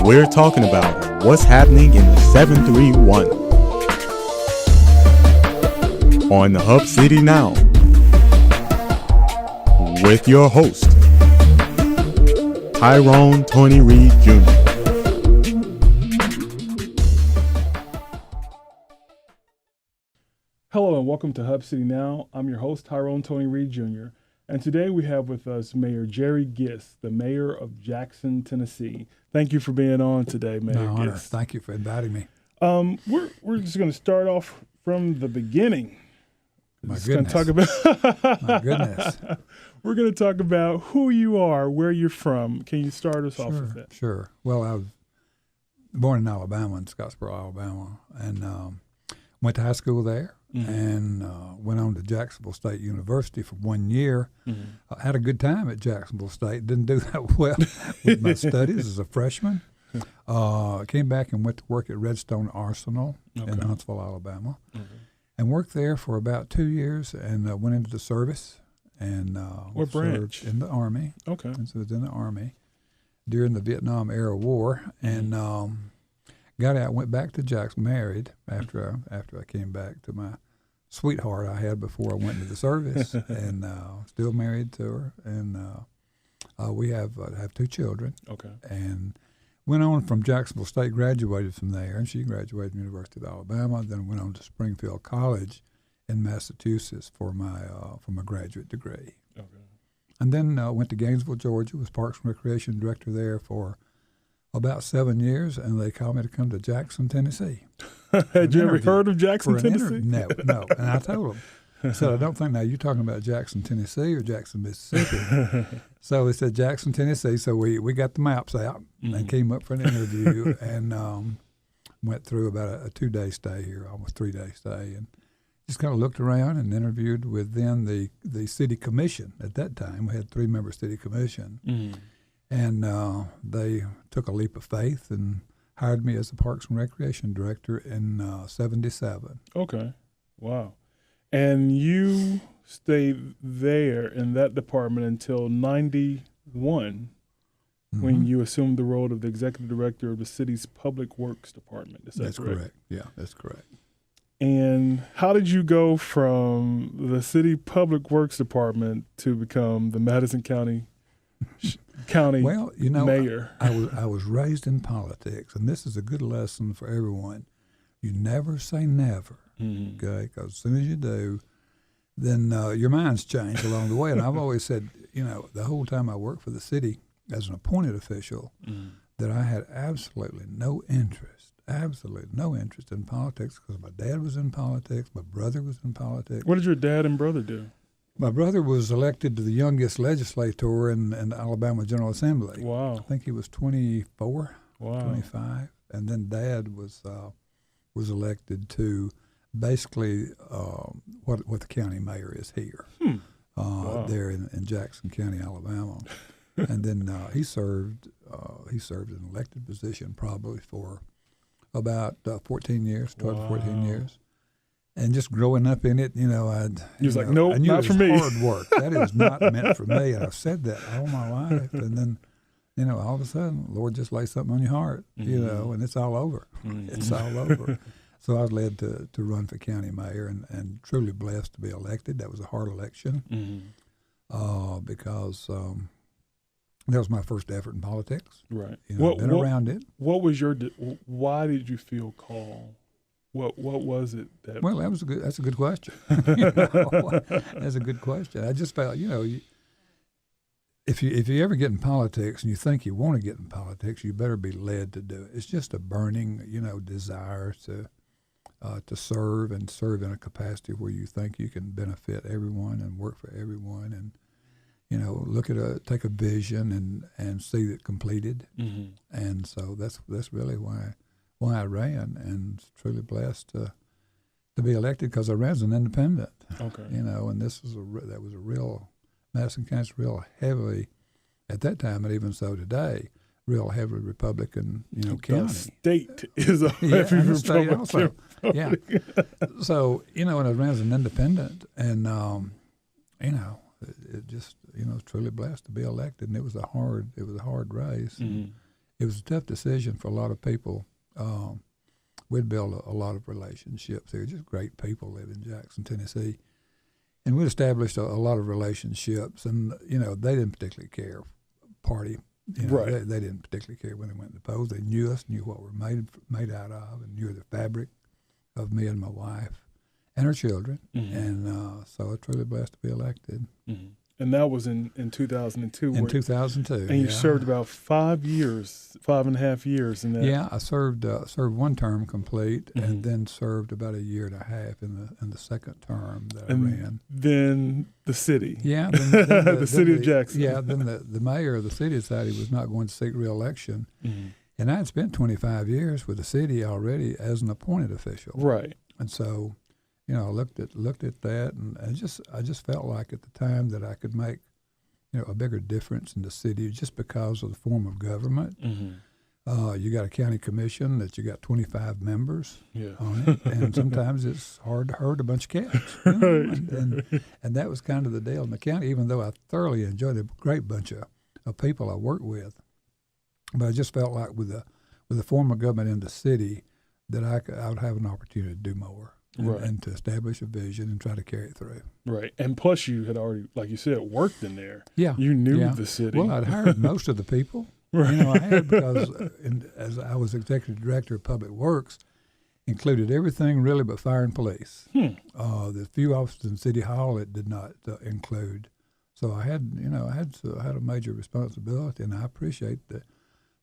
we're talking about what's happening in the 731 on the Hub City Now with your host, Tyrone Tony Reed Jr. Hello and welcome to Hub City Now. I'm your host, Tyrone Tony Reed Jr. And today we have with us Mayor Jerry Gist, the mayor of Jackson, Tennessee. Thank you for being on today, Mayor honor. Gist. Thank you for inviting me. We're just going to start off from the beginning. My goodness. My goodness. We're going to talk about who you are, where you're from. Can you start us off with that? Sure. Well, I was born in Alabama, in Scottsboro, Alabama, and went to high school there. Mm-hmm. And went on to Jacksonville State University for 1 year. Mm-hmm. I had a good time at Jacksonville State. Didn't do that well with my studies as a freshman. Came back and went to work at Redstone Arsenal in Huntsville, Alabama, and worked there for about 2 years. And went into the service and what branch? In the Army. Okay, and so I was in the Army during the Vietnam era war, and got out. Went back to Jackson, married after I came back to my sweetheart I had before I went into the service, and still married to her, and we have 2 children. Okay. And went on from Jacksonville State, graduated from there, and she graduated from the University of Alabama. Then went on to Springfield College in Massachusetts for my graduate degree. Okay. And then went to Gainesville, Georgia, was Parks and Recreation Director there for about 7 years, and they called me to come to Jackson, Tennessee. Had you ever heard of Jackson, Tennessee? No. And I told them, I said, I don't think, now you're talking about Jackson, Tennessee or Jackson, Mississippi. So they said Jackson, Tennessee. So we got the maps out and came up for an interview and went through about a 2-day stay here, almost 3-day stay, and just kind of looked around and interviewed with then the city commission. At that time, we had 3-member city commission. Mm-hmm. And they took a leap of faith and hired me as the Parks and Recreation Director in 1977. Okay. Wow. And you stayed there in that department until 1991 when you assumed the role of the Executive Director of the city's Public Works Department. Is that That's correct? Yeah, that's correct. And how did you go from the city Public Works Department to become the Madison County mayor? I was raised in politics, and this is a good lesson for everyone. You never say never, okay? Because as soon as you do, then your minds change along the way. And I've always said, the whole time I worked for the city as an appointed official, that I had absolutely no interest in politics because my dad was in politics, my brother was in politics. What did your dad and brother do? My brother was elected to the youngest legislator in the Alabama General Assembly. Wow. I think he was 24, wow. 25. And then Dad was elected to basically what the county mayor is here, wow. There in Jackson County, Alabama. And then he served in an elected position probably for about 14 years, 12 to 14 years. And just growing up in it, He was like, nope, not for me. Hard work. That is not meant for me. And I've said that all my life. And then, all of a sudden, Lord just lays something on your heart, and it's all over. It's all over. So I was led to run for county mayor and truly blessed to be elected. That was a hard election because that was my first effort in politics. Right. Been around it. What was why did you feel called? What was it that? Well, that's a good question. That's a good question. I just felt, if you ever get in politics and you think you want to get in politics, you better be led to do it. It's just a burning, desire to serve in a capacity where you think you can benefit everyone and work for everyone, and take a vision and see it completed. Mm-hmm. And so that's really why I ran, and truly blessed to be elected because I ran as an independent. Okay. And this was Madison County's real heavily, at that time and even so today, real heavily Republican, county. The state is a heavy Republican. Also. Yeah. So, and I ran as an independent, and it just, truly blessed to be elected, and it was a hard race. Mm-hmm. it was a tough decision for a lot of people. We'd built a lot of relationships. They were just great people living in Jackson, Tennessee. And we'd established a lot of relationships. And, they didn't particularly care, party. Right. They didn't particularly care when they went to the polls. They knew us, knew what we're made out of, and knew the fabric of me and my wife and our children. Mm-hmm. And so I was truly blessed to be elected. Mm-hmm. And that was in 2002. In 2002. And you served about 5.5 years in that. Yeah, I served one term complete, Mm-hmm. and then served about a year and a half in the second term that I and ran. Then the city. Yeah, the city of Jackson. Yeah, then the mayor of the city decided he was not going to seek re-election, Mm-hmm. and I had spent 25 years with the city already as an appointed official. Right. And so, I looked at that, and I just felt like at the time that I could make, a bigger difference in the city just because of the form of government. Mm-hmm. You got a county commission that you got 25 members Yeah. on it, and sometimes it's hard to herd a bunch of cats. And that was kind of the deal in the county, even though I thoroughly enjoyed a great bunch of people I worked with. But I just felt like with the form of government in the city that I would have an opportunity to do more. Right. And to establish a vision and try to carry it through. Right. And plus you had already, like you said, worked in there. Yeah. You knew yeah. the city. Well, I'd hired most of the people. Right. I had because as I was executive director of public works, included everything really but fire and police. The few offices in City Hall it did not include. So I had a major responsibility, and I appreciate the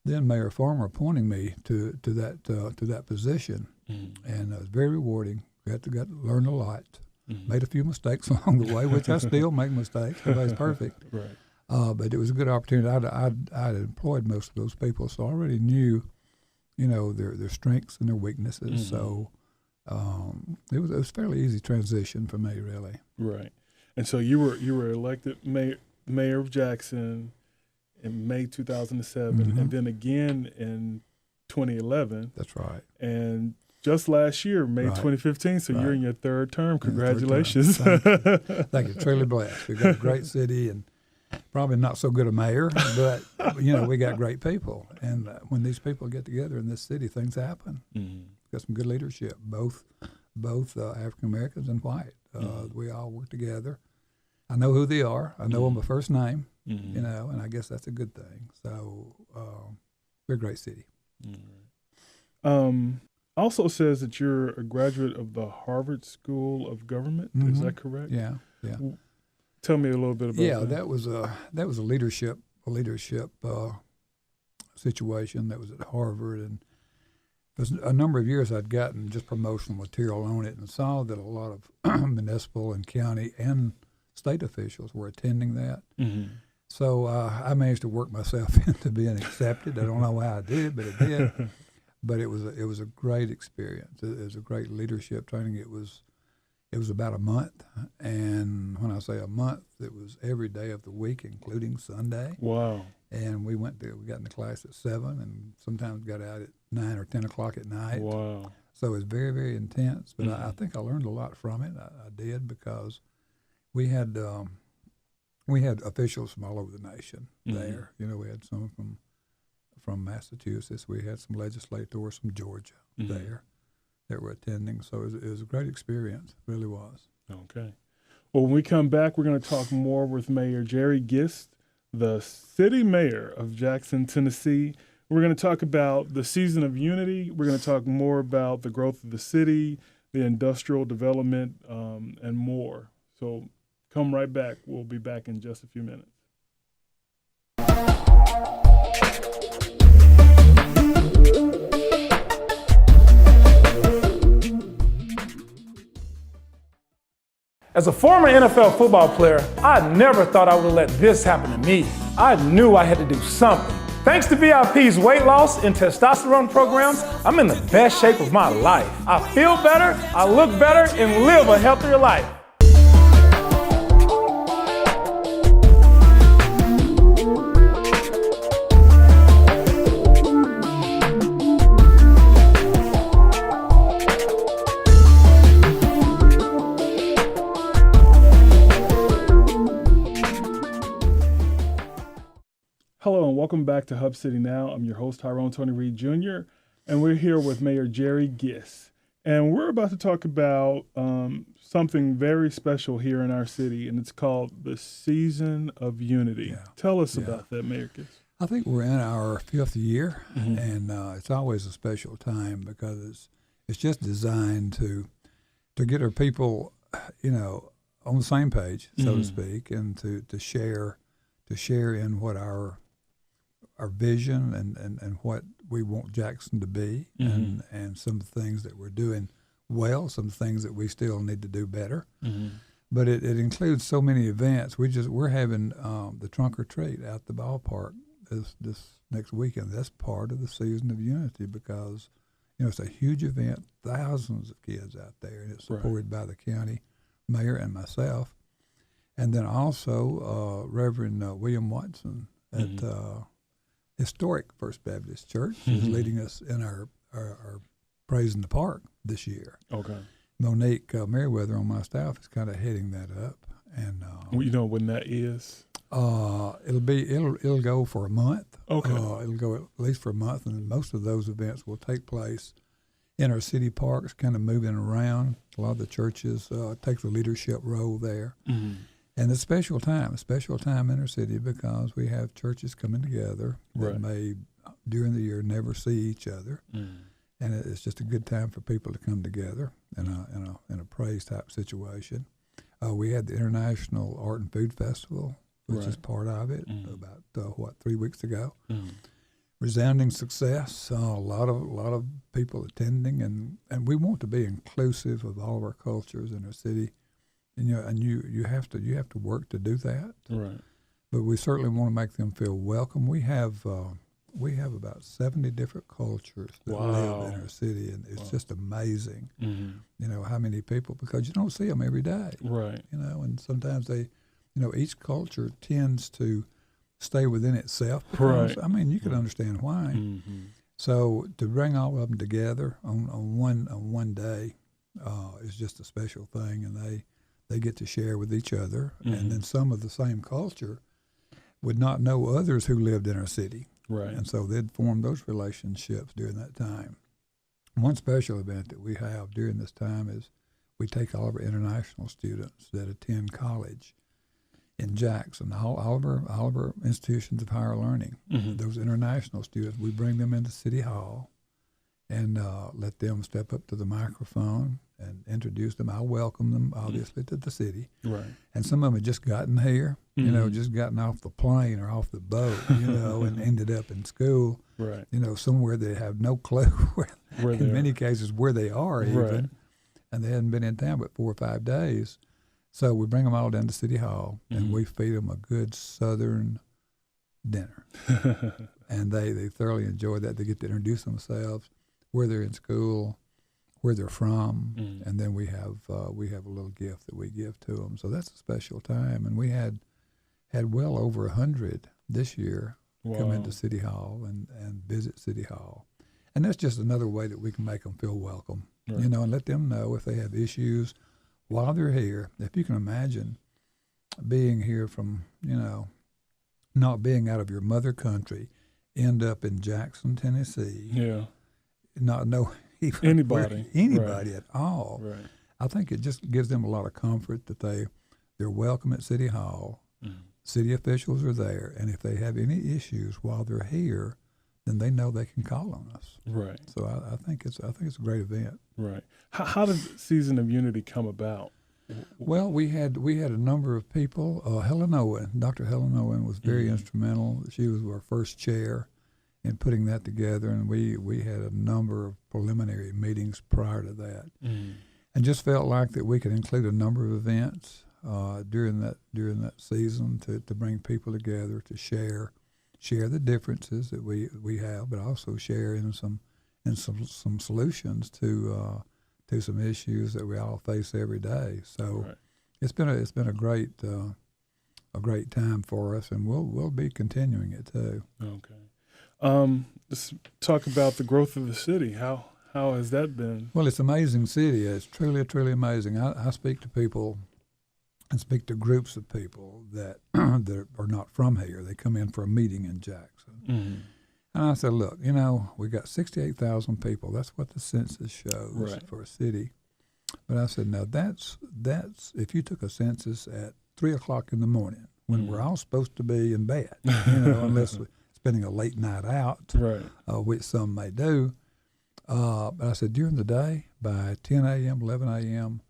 then Mayor Farmer appointing me to that position, and it was very rewarding. Got to learn a lot. Made a few mistakes along the way, which I still make mistakes. Nobody's perfect. Right. But it was a good opportunity. I'd employed most of those people, so I already knew, their strengths and their weaknesses. So it was a fairly easy transition for me, really. Right. And so you were elected mayor of Jackson in May 2007, and then again in 2011. That's right. And just last year, May 2015, so you're in your third term. Congratulations. Thank you. Truly blessed. We've got a great city and probably not so good a mayor, but, we got great people. And when these people get together in this city, things happen. Got some good leadership, both African-Americans and white. We all work together. I know who they are. I know them by first name, and I guess that's a good thing. So we're a great city. Also says that you're a graduate of the Harvard School of Government. Is that correct? Yeah. Tell me a little bit about that. Yeah, that was a leadership situation that was at Harvard, and for a number of years I'd gotten just promotional material on it, and saw that a lot of municipal and county and state officials were attending that. So I managed to work myself into being accepted. I don't know how I did, but it did. But it was a great experience. It was a great leadership training. It was about a month, and when I say a month, it was every day of the week, including Sunday. Wow! And we got in the class at 7, and sometimes got out at 9 or 10 o'clock at night. Wow! So it was very, very intense. But I think I learned a lot from it. I did, because we had officials from all over the nation there. We had some from Massachusetts. We had some legislators from Georgia there that were attending. So it was a great experience. It really was. Okay. Well, when we come back, we're going to talk more with Mayor Jerry Gist, the city mayor of Jackson, Tennessee. We're going to talk about the Season of Unity. We're going to talk more about the growth of the city, the industrial development, and more. So come right back. We'll be back in just a few minutes. As a former NFL football player, I never thought I would let this happen to me. I knew I had to do something. Thanks to VIP's weight loss and testosterone programs, I'm in the best shape of my life. I feel better, I look better, and live a healthier life. Hello and welcome back to Hub City Now. I'm your host, Tyrone Tony Reed Jr., and we're here with Mayor Jerry Gist. And we're about to talk about something very special here in our city, and it's called the Season of Unity. Yeah. Tell us about that, Mayor Gist. I think we're in our 5th year, and it's always a special time because it's just designed to get our people, on the same page, so to speak, and to share in what our vision and what we want Jackson to be, and some of the things that we're doing well, some things that we still need to do better. But it includes so many events. We're having the trunk or treat at the ballpark this next weekend. That's part of the Season of Unity because it's a huge event, thousands of kids out there, and it's supported by the county mayor and myself, and then also Reverend William Watson at historic First Baptist Church is leading us in our Praise in the Park this year. Okay. Monique Merriweather on my staff is kind of heading that up, and you know when that is? It'll go for a month. Okay. It'll go at least for a month, and most of those events will take place in our city parks, kind of moving around. A lot of the churches take the leadership role there. And it's a special time in our city because we have churches coming together that may, during the year, never see each other. And it's just a good time for people to come together in a praise type situation. We had the International Art and Food Festival, which is part of it, about 3 weeks ago. Resounding success, a lot of people attending, and we want to be inclusive of all of our cultures in our city. And you have to work to do that. Right. But we certainly want to make them feel welcome. We have about 70 different cultures that live in our city, and it's just amazing. How many people, because you don't see them every day. Right. And sometimes they, each culture tends to stay within itself. Right. I mean, you can understand why. So to bring all of them together on one day is just a special thing, and they get to share with each other. And then some of the same culture would not know others who lived in our city. Right. And so they'd form those relationships during that time. One special event that we have during this time is we take all of our international students that attend college in Jackson, all of our institutions of higher learning. Those international students, we bring them into City Hall and let them step up to the microphone and introduce them. I welcome them, obviously, to the city. Right. And some of them had just gotten here, just gotten off the plane or off the boat, and ended up in school, right. Somewhere they have no clue where in many cases where they are even. Right. And they hadn't been in town but 4 or 5 days. So we bring them all down to City Hall, and we feed them a good Southern dinner. And they thoroughly enjoy that. They get to introduce themselves, where they're in school, where they're from, and then we have a little gift that we give to them. So that's a special time. And we had well over 100 this year come into City Hall and visit City Hall. And that's just another way that we can make them feel welcome, and let them know if they have issues while they're here. If you can imagine being here from, not being out of your mother country, end up in Jackson, Tennessee, not know even anybody at all. Right. I think it just gives them a lot of comfort that they're welcome at City Hall. City officials are there, and if they have any issues while they're here, then they know they can call on us. Right. So I think it's a great event. Right. How did Season of Unity come about? Well, we had a number of people. Dr. Helen Owen was very instrumental. She was our first chair in putting that together, and we had a number of preliminary meetings prior to that, and just felt like that we could include a number of events during that season to bring people together to share the differences that we have, but also share in some solutions to some issues that we all face every day. So it's been a great time for us, and we'll be continuing it too. Okay. Let's talk about the growth of the city. How has that been? Well, it's an amazing city. It's truly amazing. I speak to people and speak to groups of people that that are not from here. They come in for a meeting in Jackson. Mm-hmm. And I said, look, we got 68,000 people. That's what the census shows for a city. But I said, now that's if you took a census at 3 o'clock in the morning when we're all supposed to be in bed, unless we're spending a late night out, which some may do. But I said, during the day, by 10 a.m., 11 a.m.,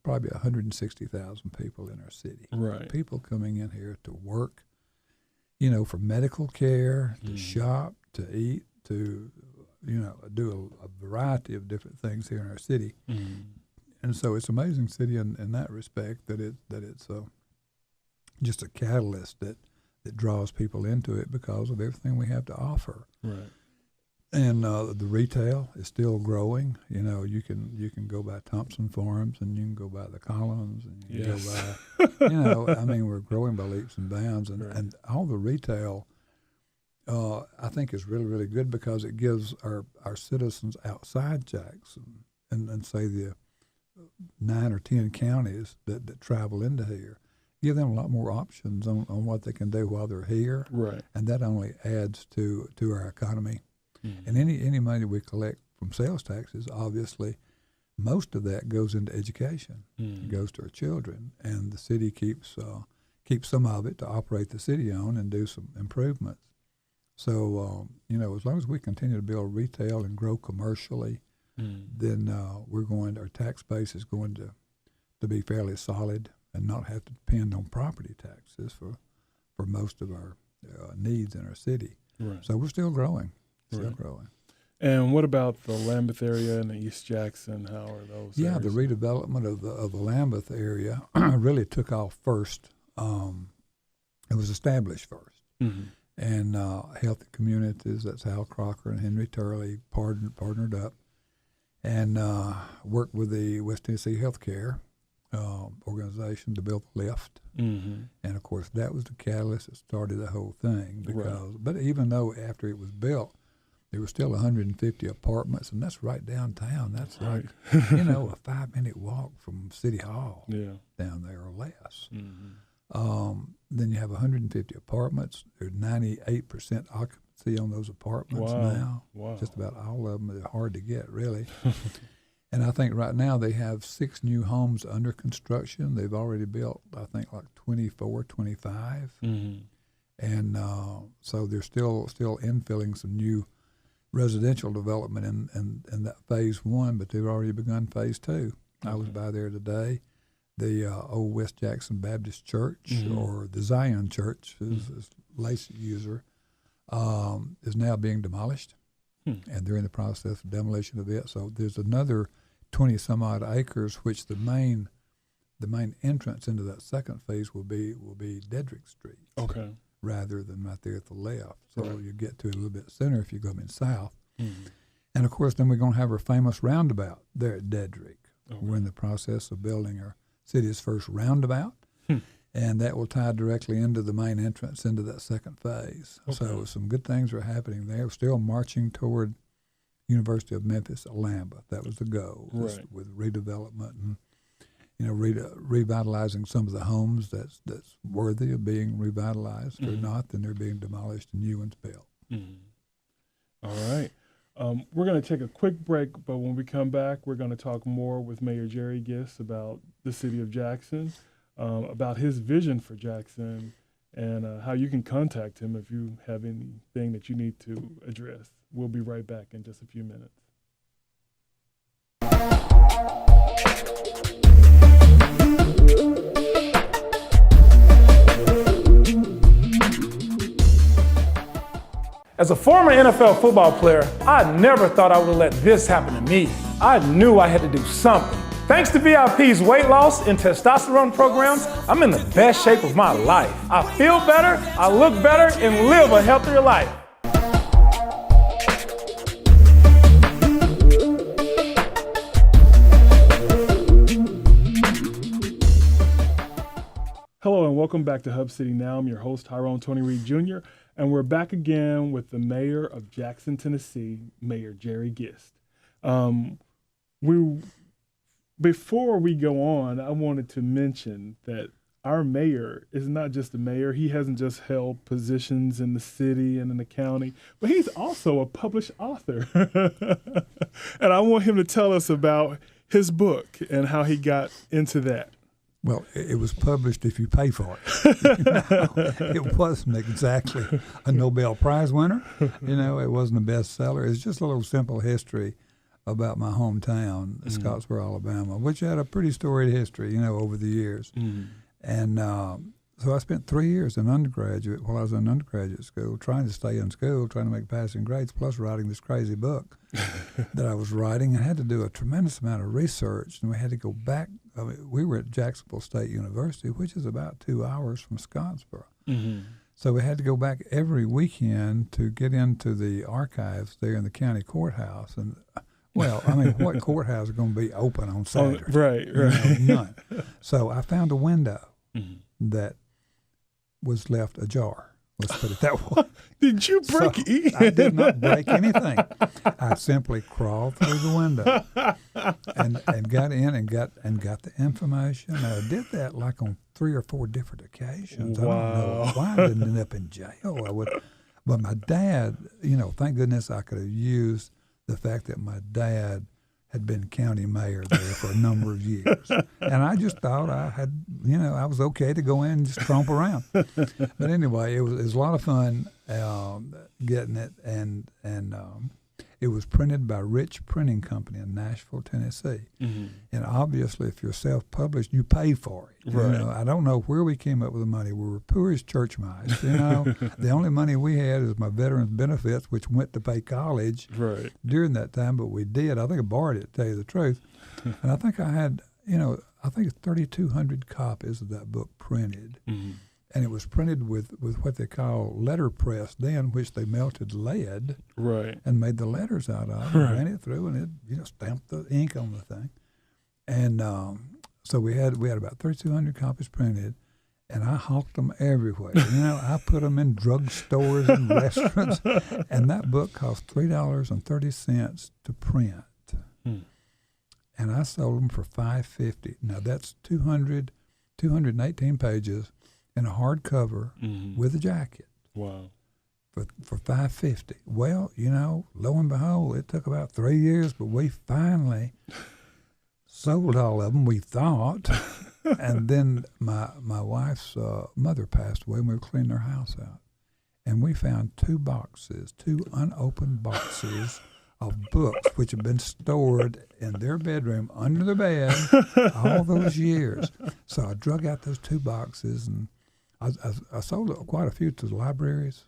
probably 160,000 people in our city. Right. People coming in here to work, for medical care, to shop, to eat, to, do a variety of different things here in our city. And so it's an amazing city in that respect that it's just a catalyst that draws people into it because of everything we have to offer. Right. And the retail is still growing. You can go by Thompson Farms and you can go by the Collins and you can go by, we're growing by leaps and bounds. And all the retail, I think, is really, really good because it gives our citizens outside Jackson and say the 9 or 10 counties that travel into here, give them a lot more options on what they can do while they're here. Right. And that only adds to our economy. And any money we collect from sales taxes, obviously, most of that goes into education. It goes to our children, and the city keeps some of it to operate the city on and do some improvements. So, as long as we continue to build retail and grow commercially, then our tax base is going to be fairly solid and not have to depend on property taxes for most of our needs in our city. Right. So we're still growing. And what about the Lambeth area and the East Jackson? How are those? Yeah, the redevelopment of the Lambeth area really took off first. It was established first. And Healthy Communities, that's Hal Crocker and Henry Turley, partnered up and worked with the West Tennessee Healthcare organization to build the lift. And, of course, that was the catalyst that started the whole thing. But even though after it was built, there were still 150 apartments, and that's right downtown. That's like, a 5-minute walk from City Hall down there or less. Then you have 150 apartments. There's 98% occupancy on those apartments now. Wow. Just about all of them. They're hard to get, really. And I think right now they have 6 new homes under construction. They've already built, I think, like 24, 25. And so they're still infilling some new residential development in that phase 1, but they've already begun phase 2. I was by there today. The old West Jackson Baptist Church, or the Zion Church, as Lacey user, is now being demolished, and they're in the process of demolition of it. So there's another 20 some odd acres, which the main entrance into that second phase will be Dedrick Street. Okay. Rather than right there at the left. So you get to it a little bit sooner if you go in south. And, of course, then we're going to have our famous roundabout there at Dedrick. We're in the process of building our city's first roundabout, and that will tie directly into the main entrance into that second phase. So some good things are happening there. We're still marching toward University of Memphis at Lambeth. That was the goal, with redevelopment and revitalizing some of the homes that's worthy of being revitalized. If they're not, then they're being demolished and new ones built. All right. We're going to take a quick break, but when we come back, we're going to talk more with Mayor Jerry Gist about the city of Jackson, about his vision for Jackson, and how you can contact him if you have anything that you need to address. We'll be right back in just a few minutes. As a former NFL football player, I never thought I would let this happen to me. I knew I had to do something. Thanks to VIP's weight loss and testosterone programs, I'm in the best shape of my life. I feel better, I look better, and live a healthier life. Hello and welcome back to Hub City Now. I'm your host, Tyrone Tony Reed Jr., and we're back again with the mayor of Jackson, Tennessee, Mayor Jerry Gist. Before we go on, I wanted to mention that our mayor is not just a mayor. He hasn't just held positions in the city and in the county, but he's also a published author. And I want him to tell us about his book and how he got into that. Well, it was published if you pay for it. It wasn't exactly a Nobel Prize winner. It wasn't a bestseller. It's just a little simple history about my hometown, Scottsboro, Alabama, which had a pretty storied history, over the years. And so I spent 3 years while I was in undergraduate school, trying to stay in school, trying to make passing grades, plus writing this crazy book that I was writing. I had to do a tremendous amount of research, and we had to go back. We were at Jacksonville State University, which is about 2 hours from Scottsboro. So we had to go back every weekend to get into the archives there in the county courthouse. And, what courthouse is going to be open on Saturday? Right. None. So I found a window that was left ajar. Let's put it that way. Did you break in? I did not break anything. I simply crawled through the window and got in and got the information. I did that like on 3 or 4 different occasions. Wow. I don't know why I didn't end up in jail. But my dad, thank goodness I could have used the fact that my dad had been county mayor there for a number of years. And I just thought I had, I was okay to go in and just tromp around. But anyway, it was a lot of fun getting it. And it was printed by Rich Printing Company in Nashville, Tennessee. And obviously, if you're self-published, you pay for it. Right. I don't know where we came up with the money. We were poor as church mice. The only money we had is my veterans benefits, which went to pay college during that time. But we did. I think I borrowed it, to tell you the truth. And I think I had, I think it's 3,200 copies of that book printed. And it was printed with what they call letterpress then, which they melted lead and made the letters out of and ran it through, and it stamped the ink on the thing. And so we had about 3,200 copies printed, and I hawked them everywhere. I put them in drugstores and restaurants, and that book cost $3.30 to print. And I sold them for $5.50. Now that's 218 pages. In a hardcover with a jacket. Wow. For $5.50. Well, lo and behold, it took about 3 years, but we finally sold all of them, we thought. And then my wife's mother passed away, and we were cleaning her house out. And we found 2 unopened boxes of books which had been stored in their bedroom under the bed all those years. So I drug out those 2 boxes, and I sold quite a few to the libraries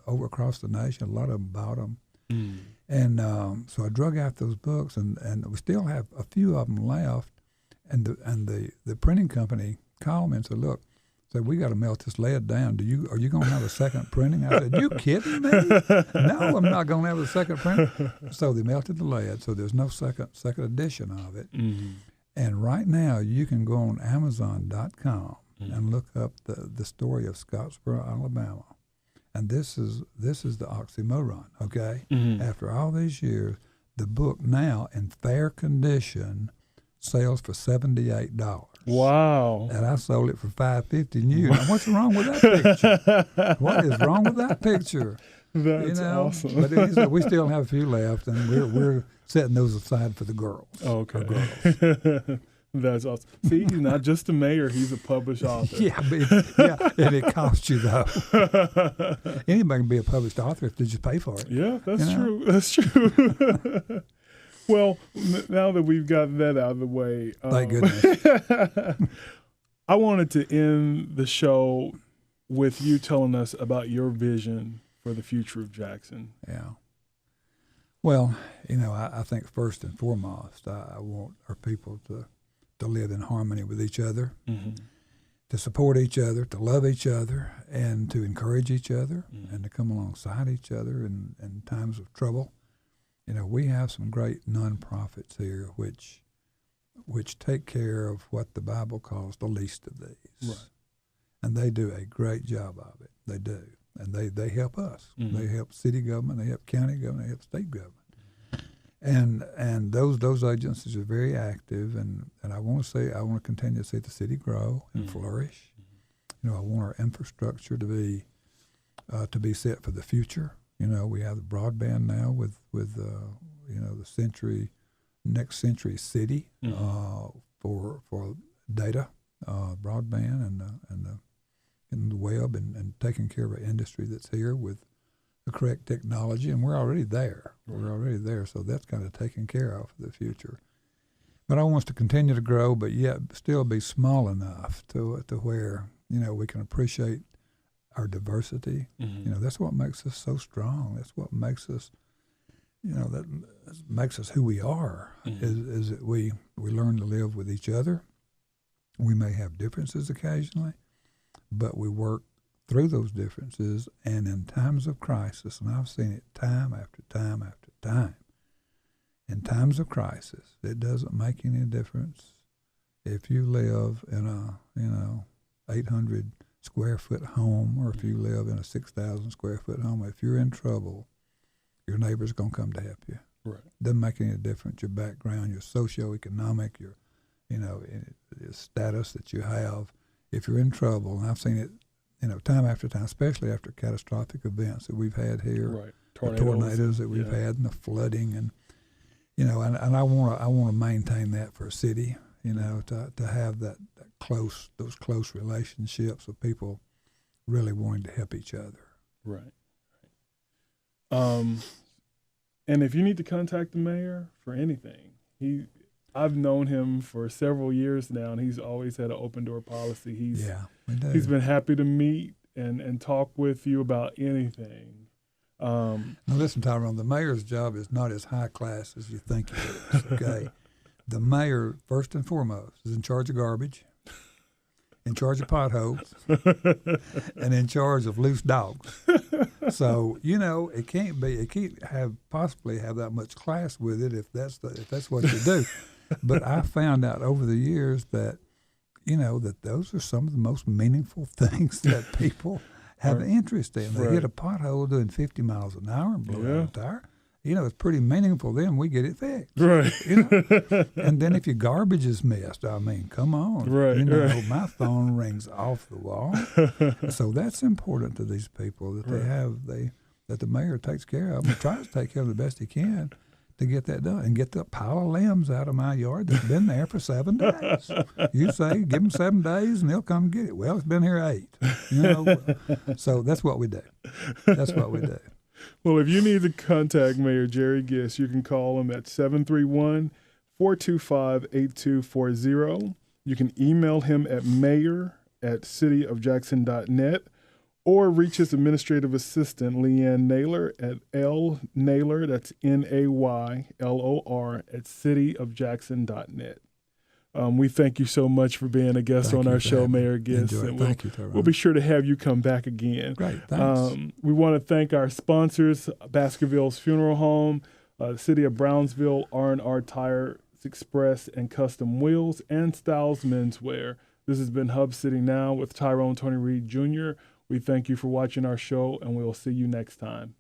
over across the nation. A lot of them bought them. And so I drug out those books, and we still have a few of them left. And the printing company called me and said, look, we got to melt this lead down. Are you going to have a second printing? I said, you kidding me? No, I'm not going to have a second printing. So they melted the lead, so there's no second edition of it. And right now you can go on Amazon.com and look up the story of Scottsboro, Alabama. And this is the oxymoron, okay? After all these years, the book now in fair condition sells for $78. Wow. And I sold it for $5.50 new. Now, what's wrong with that picture? What is wrong with that picture? That's awesome. But we still have a few left, and we're setting those aside for the girls. Okay. Girls. That's awesome. See, he's not just a mayor; he's a published author. And it costs you though. Anybody can be a published author if they just pay for it. Yeah, that's true. That's true. Well, now that we've got that out of the way, thank goodness. I wanted to end the show with you telling us about your vision for the future of Jackson. Yeah. Well, I think first and foremost, I want our people to live in harmony with each other, to support each other, to love each other, and to encourage each other, and to come alongside each other in times of trouble. We have some great nonprofits here which take care of what the Bible calls the least of these. Right. And they do a great job of it. They do. And they help us. They help city government, they help county government, they help state government. And those agencies are very active, and I want to continue to see the city grow and flourish. You know, I want our infrastructure to be set for the future. You know, we have the broadband now with you know, the next century city for data, broadband and the web and taking care of our industry that's here with the correct technology, and we're already there. We're already there, so that's kind of taken care of for the future. But I want us to continue to grow, but yet still be small enough to where, you know, we can appreciate our diversity. You know, that's what makes us so strong. That's what makes us, you know, that makes us who we are. Is that we learn to live with each other. We may have differences occasionally, but we work through those differences, and in times of crisis, and I've seen it time after time after time, in times of crisis, it doesn't make any difference if you live in a, you know, 800 square foot home or if you live in a 6,000 square foot home. If you're in trouble, your neighbor's going to come to help you. Right. Doesn't make any difference, your background, your socioeconomic, your, you know, your status that you have. If you're in trouble, and I've seen it, you know, time after time, especially after catastrophic events that we've had here, Right. the tornadoes that we've had, and the flooding, and you know, and I want to maintain that for a city, you know, to have those close relationships with people really wanting to help each other. Right. And if you need to contact the mayor for anything, I've known him for several years now, and he's always had an open door policy. He's been happy to meet and talk with you about anything. Now listen, Tyrone, the mayor's job is not as high class as you think it is, okay? The mayor, first and foremost, is in charge of garbage, in charge of potholes, and in charge of loose dogs. So, you know, it can't possibly have that much class with it if that's what you do. But I found out over the years that, you know, that those are some of the most meaningful things that people have an interest in. They hit a pothole doing 50 miles an hour and blow out a tire. You know, it's pretty meaningful. Then we get it fixed. Right. You know? And then if your garbage is missed, I mean, come on. Right. You know, my phone rings off the wall. So that's important to these people that that the mayor takes care of and tries to take care of the best he can to get that done and get the pile of limbs out of my yard that's been there for 7 days. You say, give them 7 days and they'll come get it. Well, it's been here 8. You know, so that's what we do. That's what we do. Well, if you need to contact Mayor Jerry Gist, you can call him at 731-425-8240. You can email him at mayor@cityofjackson.net or reach his administrative assistant, Leanne Naylor, at lnaylor, that's Naylor, at cityofjackson.net. We thank you so much for being a guest on our show, Mayor Gist. Thank you, Tyrone. We'll be sure to have you come back again. Great, thanks. We want to thank our sponsors, Baskerville's Funeral Home, the City of Brownsville, R&R Tire Express and Custom Wheels, and Styles Menswear. This has been Hub City Now with Tyrone Tony Reed Jr. We thank you for watching our show, and we'll see you next time.